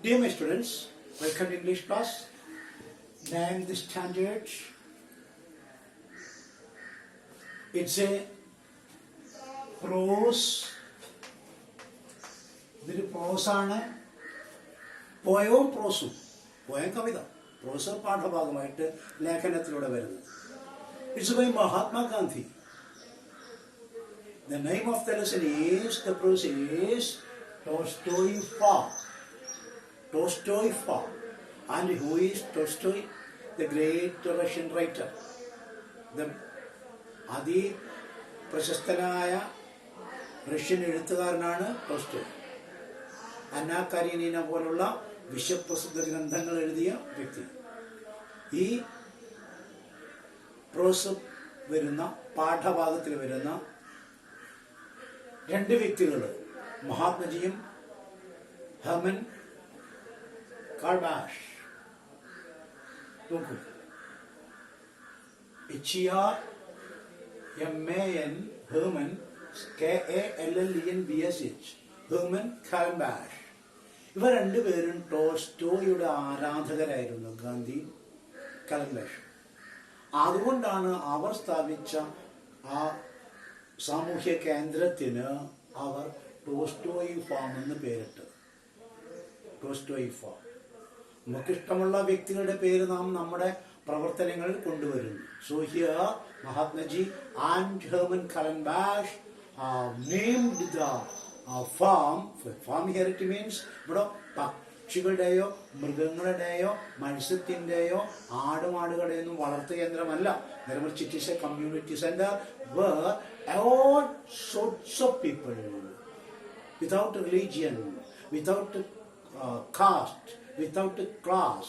Dear my students, welcome to English class. Name the standards. It's a prose. ഇതൊരു പ്രോസാണ്. പോയവും പ്രോസും. Poem കവിത, പ്രോസ് പാഠഭാഗമായിട്ട് ലേഖനത്തിലൂടെ വരുന്നത്. It's by Mahatma Gandhi. The name of the lesson is, the prose is Tolstoy. And who is Tolstoy? The great Russian writer. The പ്രശസ്തനായ Russian എഴുത്തുകാരനാണ് Tolstoy. അന്നാ കാരീനീന പോലുള്ള വിശ്വപ്രസിദ്ധ ഗ്രന്ഥങ്ങൾ എഴുതിയ വ്യക്തി. ഈ പ്രോസ് വരുന്ന പാഠഭാഗത്തിൽ വരുന്ന രണ്ട് വ്യക്തികൾ, മഹാത്മജിയും ഹെർമൻ കാൾബാഷ്. നോക്കൂ, HERMAN ഹെർമൻ KALLENBASH ഹെർമൻ കാൾബാഷ്. ഇവർ രണ്ടുപേരും ടോൾസ്റ്റോയുടെ ആരാധകരായിരുന്നു, ഗാന്ധി കാൾബാഷ്. അതുകൊണ്ടാണ് അവർ സ്ഥാപിച്ച ആ സാമൂഹ്യ കേന്ദ്രത്തിന് അവർ ടോൾസ്റ്റോയ് ഫാം എന്ന് പേരിട്ടത്. Tolstoy farm. നമുക്കിഷ്ടമുള്ള വ്യക്തികളുടെ പേര് നാം നമ്മുടെ പ്രവർത്തനങ്ങളിൽ കൊണ്ടുവരുന്നു. So here Mahatmaji and Herman Kallenbach named the farm. Farm here it means ഇവിടെ പക്ഷികളുടെയോ മൃഗങ്ങളുടെയോ മത്സ്യത്തിൻ്റെയോ ആടുമാടുകളുടെയൊന്നും വളർത്തു കേന്ദ്രമല്ല. മറിച്ച് it is a community center where all sorts of people without religion, without caste, without class,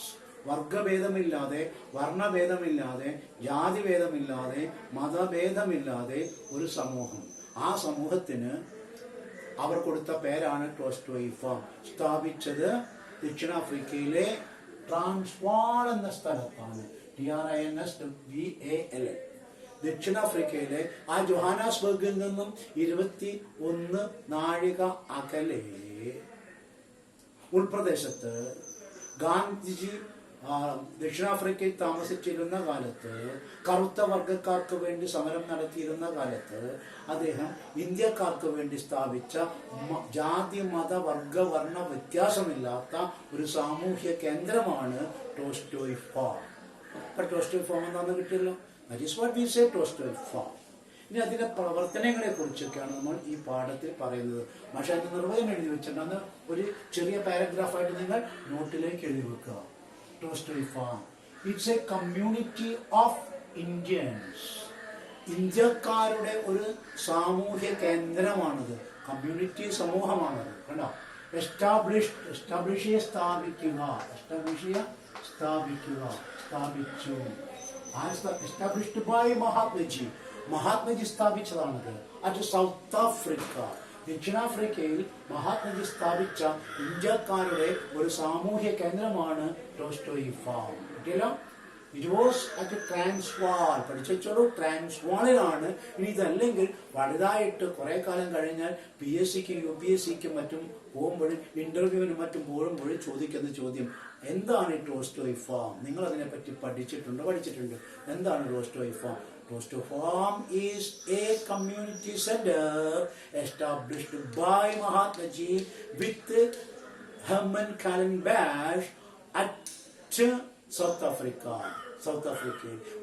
വർഗഭേദമില്ലാതെ, വർണ്ണഭേദമില്ലാതെ, ജാതിഭേദമില്ലാതെ, മതഭേദമില്ലാതെ ഒരു സമൂഹം. ആ സമൂഹത്തിന് അവർ കൊടുത്ത പേരാണ് ടോൾസ്റ്റോയ് ഫാം. സ്ഥാപിച്ചത് ദക്ഷിണാഫ്രിക്കയിലെ ട്രാൻസ്വാൾ എന്ന സ്ഥലത്താണ്. TRANSVAL. ദക്ഷിണാഫ്രിക്കയിലെ ആ ജോഹാനസ്ബർഗിൽ നിന്നും 21 നാഴിക അകലെ ഉൾപ്രദേശത്ത് ഗാന്ധിജി ദക്ഷിണാഫ്രിക്കയിൽ താമസിച്ചിരുന്ന കാലത്ത്, കറുത്ത വർഗക്കാർക്ക് വേണ്ടി സമരം നടത്തിയിരുന്ന കാലത്ത് അദ്ദേഹം ഇന്ത്യക്കാർക്ക് വേണ്ടി സ്ഥാപിച്ച ജാതി മത വർഗ വർണ്ണ വ്യത്യാസമില്ലാത്ത ഒരു സാമൂഹ്യ കേന്ദ്രമാണ് ടോൾസ്റ്റോയ് ഫാം. അപ്പം ടോൾസ്റ്റോയ് ഫാം എന്താണെന്ന് കിട്ടിയല്ലോ. That is what we say Tolstoy farm. ഇനി അതിന്റെ പ്രവർത്തനങ്ങളെ കുറിച്ചൊക്കെയാണ് നമ്മൾ ഈ പാഠത്തിൽ പറയുന്നത്. പക്ഷെ അതിന് നിർവചനം എഴുതി വെച്ചിട്ടുണ്ടെന്ന് ഒരു ചെറിയ പാരഗ്രാഫായിട്ട് നിങ്ങൾ നോട്ടിലേക്ക് എഴുതി വെക്കുക. Tolstoy Farm. It's a community of Indians. ഇന്ത്യക്കാരുടെ ഒരു സാമൂഹ്യ കേന്ദ്രമാണത്. കമ്മ്യൂണിറ്റി സമൂഹമാണത്. കണ്ടോ? സ്ഥാപിച്ചു. Established by Mahatmaji. മഹാത്മജി സ്ഥാപിച്ചതാണത്. അറ്റ് സൗത്ത് ആഫ്രിക്ക, ദക്ഷിണാഫ്രിക്കയിൽ മഹാത്മജി സ്ഥാപിച്ച ഇന്ത്യക്കാരുടെ ഒരു സാമൂഹ്യ കേന്ദ്രമാണ് ടോൾസ്റ്റോയ് ഫാം. കിട്ടിയല്ലോ. It was at Transvaal. പഠിച്ചോളൂ, ട്രാൻസ്വാളിലാണ്. ഇനി ഇതല്ലെങ്കിൽ വലുതായിട്ട് കുറെ കാലം കഴിഞ്ഞാൽ PSCക്കും UPSCക്കും മറ്റും പോകുമ്പോഴും ഇന്റർവ്യൂവിനും മറ്റും പോകുമ്പോഴും ചോദിക്കുന്ന ചോദ്യം, എന്താണ് ഈ ടോൾസ്റ്റോയ് ഫാം? നിങ്ങൾ അതിനെപ്പറ്റി പഠിച്ചിട്ടുണ്ട്. എന്താണ് Tolstoy farm? Tolstoy Farm is a community center established by Mahatmaji with Herman Kallenbach at South Africa,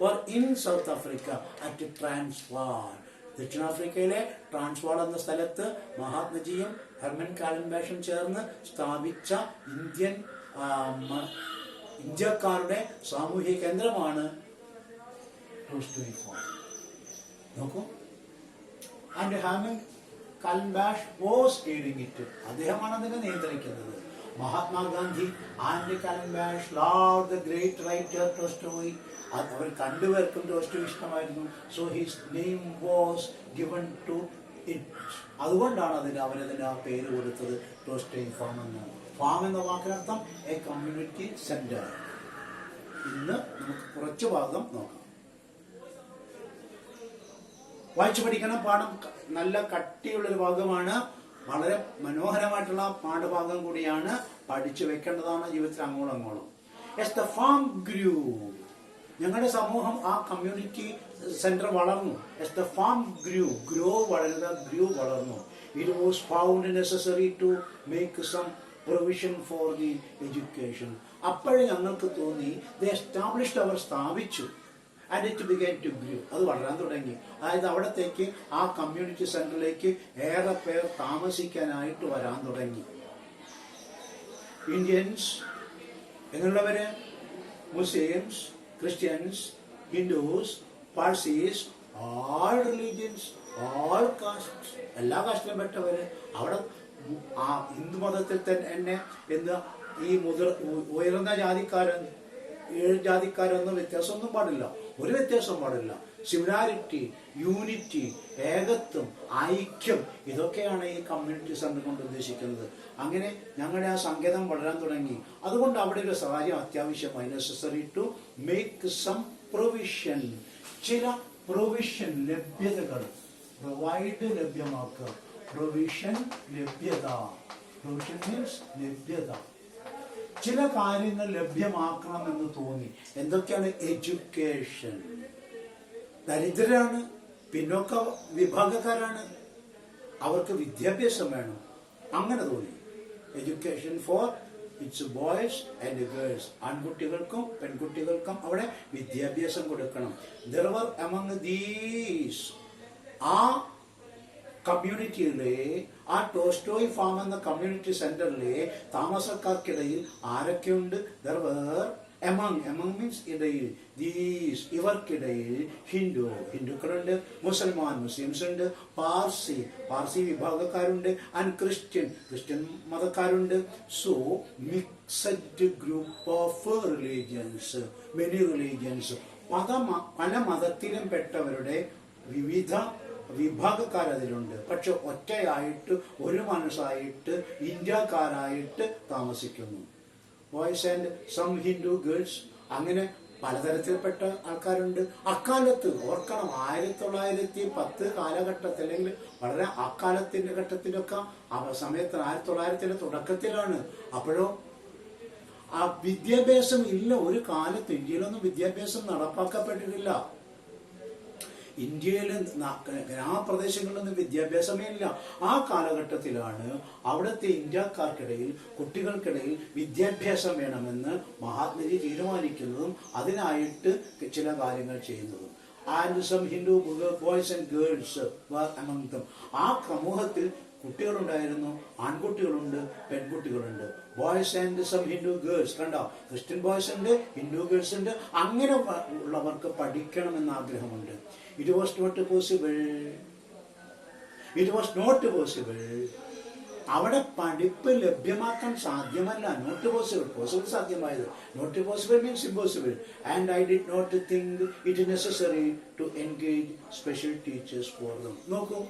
or in South Africa at Transvaal. ദക്ഷിണാഫ്രിക്കയിലെ ട്രാൻസ്വാൾ എന്ന സ്ഥലത്ത് മഹാത്മജിയും ഹെർമൻ കാലൻബാഷും ചേർന്ന് സ്ഥാപിച്ച ഇന്ത്യക്കാരുടെ സാമൂഹ്യ കേന്ദ്രമാണ് Tolstoy Farm. നോക്കൂ. And Hermann കാലൻബാഷ് was leading it. അദ്ദേഹമാണ് അതിനെ നിയന്ത്രിക്കുന്നത്. Mahatma Gandhi and കാലൻബാഷ് loved the great writer Tolstoy. അവർ രണ്ടുപേർക്കും ടോൾസ്റ്റോയ് ഇഷ്ടമായിരുന്നു. So his name was given to it. അതുകൊണ്ടാണ് അവരതിന് ആ പേര് കൊടുത്തത് ടോൾസ്റ്റോയ് ഫാം എന്ന്. ഫാം എന്ന വാക്കിനർത്ഥം എ കമ്മ്യൂണിറ്റി സെന്റർ. ഇന്ന് നമുക്ക് കുറച്ച് ഭാഗം നോക്കാം. വായിച്ചു പഠിക്കണം. പാഠം നല്ല കട്ടിയുള്ളൊരു ഭാഗമാണ്. വളരെ മനോഹരമായിട്ടുള്ള പാഠഭാഗം കൂടിയാണ്, പഠിച്ചു വെക്കേണ്ടതാണ് ജീവിതത്തിൽ അങ്ങോളം അങ്ങോളം. എസ് ദ ഫാം ഗ്രൂ, ഞങ്ങളുടെ സമൂഹം ആ കമ്മ്യൂണിറ്റി സെന്റർ വളർന്നു. എസ് ദ ഫാം ഗ്രൂ വളർന്നു. It was found necessary to make some provision for the education. അപ്പോഴേ ഞങ്ങൾക്ക് തോന്നി അവർ സ്ഥാപിച്ചു. And it began to grow, അത് വളരാൻ തുടങ്ങി. അതായത് അവിടത്തേക്ക് ആ കമ്മ്യൂണിറ്റി സെന്ററിലേക്ക് ഏറെ പേർ താമസിക്കാനായിട്ട് വരാൻ തുടങ്ങി. ഇന്ത്യൻസ് എന്നുള്ളവര്, Muslims, Christians, Hindus, Parsis, all religions, all castes, എല്ലാ കാസ്റ്റിലും പെട്ടവര് അവിടെ ആ ഹിന്ദു മതത്തിൽ തന്നെ എന്ന് ഈ ഉയർന്ന ജാതിക്കാരൻ, ഏഴ് ജാതിക്കാരൊന്നും വ്യത്യാസമൊന്നും പാടില്ല, ഒരു വ്യത്യാസം പാടില്ല. സിമിലാരിറ്റി, യൂണിറ്റി, ഏകത്വം, ഐക്യം, ഇതൊക്കെയാണ് ഈ കമ്മ്യൂണിറ്റി സെന്റർ കൊണ്ട് ഉദ്ദേശിക്കുന്നത്. അങ്ങനെ ഞങ്ങളുടെ ആ സങ്കേതം വളരാൻ തുടങ്ങി. അതുകൊണ്ട് അവിടെ ഒരു സഹായം അത്യാവശ്യമായി. Necessary to make some provision, ചില പ്രൊവിഷൻ, ലഭ്യതകൾ, പ്രൊവൈഡ്, ലഭ്യമാക്കുക, പ്രൊവിഷൻ, ലഭ്യത. പ്രൊവിഷൻ മീൻസ് ലഭ്യത. ചില കാര്യങ്ങൾ ലഭ്യമാക്കണമെന്ന് തോന്നി. എന്തൊക്കെയാണ്? എഡ്യൂക്കേഷൻ. ദരിദ്രരാണ്, പിന്നോക്ക വിഭാഗക്കാരാണ്, അവർക്ക് വിദ്യാഭ്യാസം വേണം, അങ്ങനെ തോന്നി. Education for it's boys and girls, ആൺകുട്ടികൾക്കും പെൺകുട്ടികൾക്കും അവിടെ വിദ്യാഭ്യാസം കൊടുക്കണം. There were among these, ആ കമ്മ്യൂണിറ്റിയിലെ, ആ ടോൾസ്റ്റോയ് ഫാം എന്ന കമ്മ്യൂണിറ്റി സെന്ററിലെ താമസക്കാർക്കിടയിൽ ആരൊക്കെയുണ്ട്? There were among means ഇടയിൽ, these ഇവർക്കിടയിൽ ഹിന്ദുക്കളുണ്ട്, മുസ്ലിംസ് ഉണ്ട്, പാർസി വിഭാഗക്കാരുണ്ട്, ആൻഡ് ക്രിസ്ത്യൻ മതക്കാരുണ്ട്. So mixed group of religions, many religions, പല മതത്തിലും പെട്ടവരുടെ വിവിധ വിഭാഗക്കാർ അതിലുണ്ട്. പക്ഷെ ഒറ്റയായിട്ട്, ഒരു മനസ്സായിട്ട്, ഇന്ത്യക്കാരായിട്ട് താമസിക്കുന്നു. Boys and some Hindu girls, അങ്ങനെ പലതരത്തിൽപ്പെട്ട ആൾക്കാരുണ്ട്. അക്കാലത്ത് ഓർക്കണം, 1910 കാലഘട്ടത്തിൽ, അല്ലെങ്കിൽ വളരെ അക്കാലത്തിന്റെ ഘട്ടത്തിലൊക്കെ സമയത്ത് 1900-ന്റെ തുടക്കത്തിലാണ്. അപ്പോഴോ ആ വിദ്യാഭ്യാസം ഇല്ല. ഒരു കാലത്ത് ഇന്ത്യയിലൊന്നും വിദ്യാഭ്യാസം നടപ്പാക്കപ്പെട്ടിട്ടില്ല. ഇന്ത്യയിൽ ഗ്രാമപ്രദേശങ്ങളിലൊന്നും വിദ്യാഭ്യാസമേ ഇല്ല. ആ കാലഘട്ടത്തിലാണ് അവിടുത്തെ ഇന്ത്യക്കാർക്കിടയിൽ, കുട്ടികൾക്കിടയിൽ വിദ്യാഭ്യാസം വേണമെന്ന് മഹാത്മജി തീരുമാനിക്കുന്നതും അതിനായിട്ട് ചില കാര്യങ്ങൾ ചെയ്യുന്നതും. And some Hindu boys and girls were among them. ആ സമൂഹത്തിൽ കുട്ടികളുണ്ടായിരുന്നു, ആൺകുട്ടികളുണ്ട്, പെൺകുട്ടികളുണ്ട്. Boys and some Hindu girls, കണ്ടോ, ക്രിസ്ത്യൻ ബോയ്സ് ഉണ്ട്, ഹിന്ദു ഗേൾസ് ഉണ്ട്. അങ്ങനെ ഉള്ളവർക്ക് പഠിക്കണമെന്ന് ആഗ്രഹമുണ്ട്. It was not possible. അവിടെ പഠിപ്പ് ലഭ്യമാക്കാൻ സാധ്യമല്ല. നോട്ട് പോസിബിൾ സാധ്യമായത്. Not possible means impossible. And I did not think it necessary to engage special teachers for them. നോക്കൂ,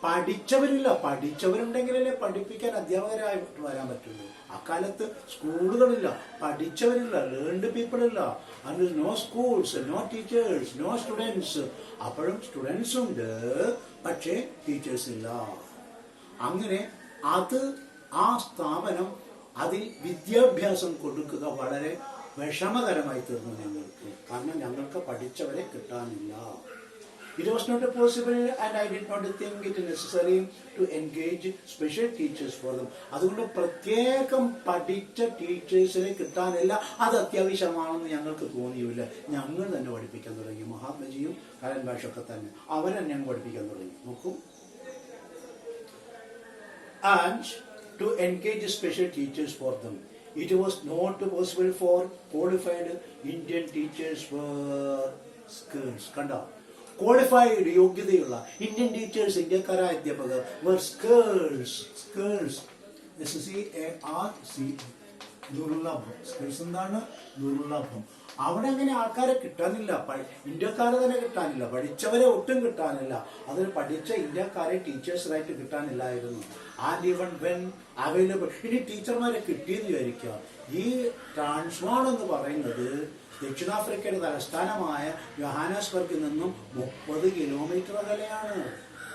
പഠിച്ചവരുണ്ടെങ്കിലല്ലേ പഠിപ്പിക്കാൻ അധ്യാപകരായിട്ട് വരാൻ പറ്റുള്ളൂ. അക്കാലത്ത് സ്കൂളുകളില്ല, പഠിച്ചവരില്ല, ലേൺഡ് പീപ്പിൾ ഇല്ല. അതിൽ no schools, no teachers, no students. അപ്പോഴും സ്റ്റുഡൻസ് ഉണ്ട്, പക്ഷേ ടീച്ചേഴ്സ് ഇല്ല. അങ്ങനെ ആ സ്ഥാപനം, അതിൽ വിദ്യാഭ്യാസം കൊടുക്കുക വളരെ വിഷമകരമായി തീർന്നു ഞങ്ങൾക്ക്. കാരണം ഞങ്ങൾക്ക് പഠിച്ചവരെ കിട്ടാനില്ല. It was not possible and I did not think it necessary to engage special teachers for them. അതുകൊണ്ട് പ്രത്യേകം പഠിച്ച ടീച്ചേഴ്സിനെ കിട്ടാനില്ല, അത് അത്യാവശ്യമാണെന്ന് ഞങ്ങൾക്ക് തോന്നിയില്ല. ഞങ്ങൾ തന്നെ പഠിപ്പിക്കാൻ തുടങ്ങി. മഹാത്മജിയും കലൻ ഭാഷയൊക്കെ തന്നെ അവരെ ഞങ്ങൾ പഠിപ്പിക്കാൻ തുടങ്ങി. നോക്കൂ, and to engage special teachers for them. It was not possible for qualified Indian teachers for schools. കണ്ടോ, ക്വാളിഫൈഡ്, യോഗ്യതയുള്ള ഇന്ത്യൻ ടീച്ചേഴ്സ്, ഇന്ത്യക്കാരായ അധ്യാപകർ were scarce. ദുർലഭം. സ്കേഴ്സ് എന്താണ്? ദുർലഭം. അവിടെ അങ്ങനെ ആൾക്കാരെ കിട്ടാനില്ല, ഇന്ത്യക്കാരെ തന്നെ കിട്ടാനില്ല, പഠിച്ചവരെ ഒട്ടും കിട്ടാനില്ല. അതിൽ പഠിച്ച ഇന്ത്യക്കാരെ ടീച്ചേഴ്സായിട്ട് കിട്ടാനില്ലായിരുന്നു. ആൻഡ് ഈവൻ വെൻ അവൈലബിൾ, ഇനി ടീച്ചർമാരെ കിട്ടിയെന്ന് വിചാരിക്കുക. ഈ ട്രാൻസ്വാൾ എന്ന് പറയുന്നത് ദക്ഷിണാഫ്രിക്കയുടെ തലസ്ഥാനമായ ജോഹാനസ്ബർഗിൽ നിന്നും 30 കിലോമീറ്റർ അകലെയാണ്.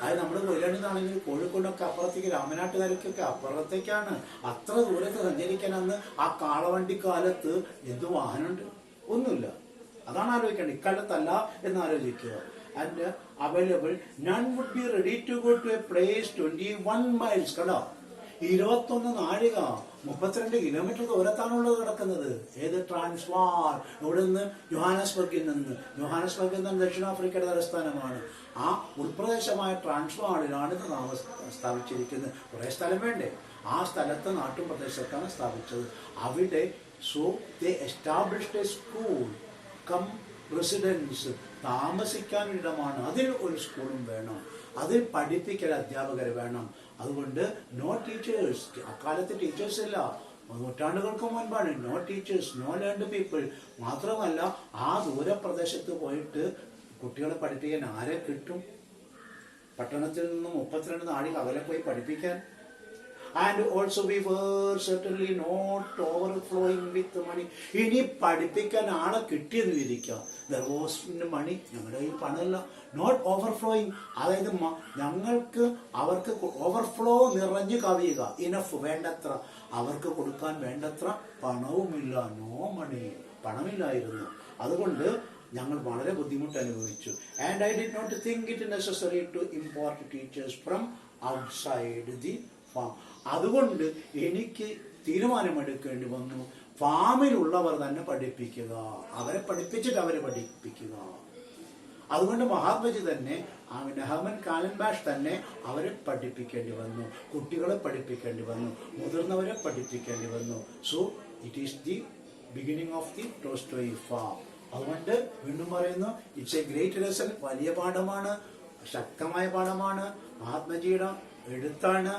അത് നമ്മുടെ കൊയിലാണ്ടിന്നാണെങ്കിൽ കോഴിക്കോടൊക്കെ അപ്പുറത്തേക്ക് രാമനാട്ടുകാർക്കൊക്കെ അപ്പുറത്തേക്കാണ്. അത്ര ദൂരത്ത് സഞ്ചരിക്കാൻ അന്ന് ആ കാളവണ്ടി കാലത്ത് എന്ത് വാഹനമുണ്ട്? ഒന്നുമില്ല. അതാണ് ആലോചിക്കേണ്ടത്. ഇക്കാലത്തല്ല എന്ന് ആലോചിക്കുക. And available none would be ready to go to a place 21 miles. കട 21 നാഴിക 32 കിലോമീറ്റർ ദൂരത്താണുള്ളത് കിടക്കുന്നത്. ഏത്? ട്രാൻസ്വാൾ. ഇവിടെ നിന്ന് ജോഹാനസ്ബർഗിൽ നിന്ന്. ജോഹാനസ്ബർഗ് എന്ന ദക്ഷിണാഫ്രിക്കയുടെ തലസ്ഥാനമാണ്. ആ ഉൾപ്രദേശമായ ട്രാൻസ്വാളിലാണ് ഇത് സ്ഥാപിച്ചിരിക്കുന്നത്. കുറെ സ്ഥലം വേണ്ടേ? ആ സ്ഥലത്ത് നാട്ടും പ്രദേശത്താണ് സ്ഥാപിച്ചത്. അവിടെ so they established a school cum residence. താമസിക്കാനിടമാണ്. അതിൽ ഒരു സ്കൂളും വേണം. അതിൽ പഠിപ്പിക്കൽ അധ്യാപകർ വേണം. അതുകൊണ്ട് നോ ടീച്ചേഴ്സ്. അക്കാലത്ത് ടീച്ചേഴ്സ് ഇല്ല. നൂറ്റാണ്ടുകൾക്ക് മുൻപാണ്. No teachers, no learned people. മാത്രമല്ല ആ ദൂരപ്രദേശത്ത് പോയിട്ട് കുട്ടികളെ പഠിപ്പിക്കാൻ ആരെ കിട്ടും? പട്ടണത്തിൽ നിന്ന് 32 നാഴിക അകലെ പോയി പഠിപ്പിക്കാൻ. And also we were certainly not overflowing with money. ഇനി പഠിപ്പിക്കാൻ ആളെ കിട്ടിയെന്ന് വിധിക്കാം. ദർ വാസ് മണി. ഞങ്ങളുടെ ഈ പണമില്ല. നോട്ട് ഓവർഫ്ലോയിങ്, അതായത് ഞങ്ങൾക്ക് അവർക്ക് ഓവർഫ്ലോ നിറഞ്ഞു കവിയുക. ഇനഫ്, വേണ്ടത്ര. അവർക്ക് കൊടുക്കാൻ വേണ്ടത്ര പണവുമില്ല. No money, പണമില്ലായിരുന്നു. അതുകൊണ്ട് ഞങ്ങൾ വളരെ ബുദ്ധിമുട്ട് അനുഭവിച്ചു. And I did not think it necessary to import teachers from outside the farm. അതുകൊണ്ട് എനിക്ക് തീരുമാനമെടുക്കേണ്ടി വന്നു, ഫാമിലുള്ളവർ തന്നെ പഠിപ്പിക്കുക. അവരെ പഠിപ്പിച്ചിട്ട് അവരെ പഠിപ്പിക്കുക. അതുകൊണ്ട് മഹാത്മജി തന്നെ, നെഹ്മൻ കാലൻബാഷ് തന്നെ അവരെ പഠിപ്പിക്കേണ്ടി വന്നു. കുട്ടികളെ പഠിപ്പിക്കേണ്ടി വന്നു. മുതിർന്നവരെ പഠിപ്പിക്കേണ്ടി വന്നു. So it is the beginning of the Tolstoy farm. അതുകൊണ്ട് വീണ്ടും പറയുന്നു, ഇറ്റ്സ് എ ഗ്രേറ്റ് ലെസൺ. വലിയ പാഠമാണ്, ശക്തമായ പാഠമാണ്. മഹാത്മജിയുടെ എഴുത്താണ്.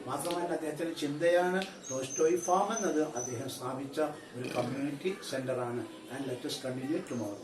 മാത്രമല്ല അദ്ദേഹത്തിന്റെ ചിന്തയാണ്. ടോൾസ്റ്റോയ് ഫാം എന്നത് അദ്ദേഹം സ്ഥാപിച്ച ഒരു കമ്മ്യൂണിറ്റി സെന്ററാണ്. And let us continue tomorrow.